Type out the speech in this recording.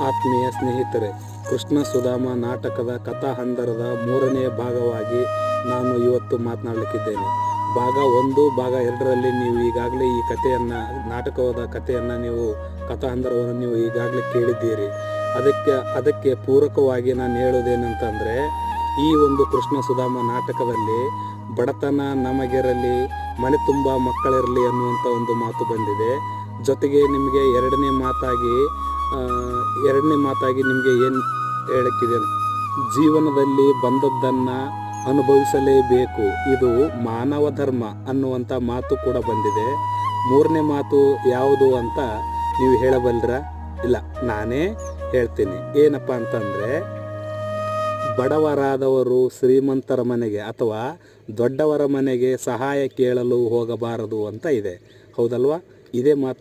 ಆತ್ಮೀಯ ಸ್ನೇಹಿತರೆ, ಕೃಷ್ಣ ಸುಧಾಮ ನಾಟಕದ ಕಥಾಹಂದರದ 3ನೇ ಭಾಗವಾಗಿ ನಾನು ಇವತ್ತು ಮಾತನಾಡಲಿಕ್ಕಿದ್ದೇನೆ. ಭಾಗ 1, ಭಾಗ 2ರಲ್ಲಿ ನೀವು ಈಗಾಗಲೇ ಈ ಕಥೆಯನ್ನು, ನಾಟಕವಾದ ಕಥೆಯನ್ನು ಕಥಾಹಂದರವನ್ನು ನೀವು ಈಗಾಗಲೇ ಕೇಳಿದ್ದೀರಿ. ಅದಕ್ಕೆ ಪೂರಕವಾಗಿ ನಾನು ಹೇಳೋದೇನಂತಂದರೆ, ಈ ಒಂದು ಕೃಷ್ಣ ಸುಧಾಮ ನಾಟಕದಲ್ಲಿ ಬಡತನ ನಮಗಿರಲಿ, ಮನೆ ತುಂಬ ಮಕ್ಕಳಿರಲಿ ಅನ್ನುವಂಥ ಒಂದು ಮಾತು ಬಂದಿದೆ. ಜೊತೆಗೆ ನಿಮಗೆ ಎರಡನೇ ಮಾತಾಗಿ ನಿಮಗೆ ಏನು ಹೇಳಕ್ಕಿದೆ, ಜೀವನದಲ್ಲಿ ಬಂದದ್ದನ್ನು ಅನುಭವಿಸಲೇಬೇಕು, ಇದು ಮಾನವ ಧರ್ಮ ಅನ್ನುವಂಥ ಮಾತು ಕೂಡ ಬಂದಿದೆ. 3ನೇ ಮಾತು ಯಾವುದು ಅಂತ ನೀವು ಹೇಳಬಲ್ಲರಾ? ಇಲ್ಲ, ನಾನೇ ಹೇಳ್ತೀನಿ. ಏನಪ್ಪ ಅಂತಂದರೆ, ಬಡವರಾದವರು ಶ್ರೀಮಂತರ ಮನೆಗೆ ಅಥವಾ ದೊಡ್ಡವರ ಮನೆಗೆ ಸಹಾಯ ಕೇಳಲು ಹೋಗಬಾರದು ಅಂತ ಇದೆ. ಹೌದಲ್ವಾ? ಇದೇ ಮಾತು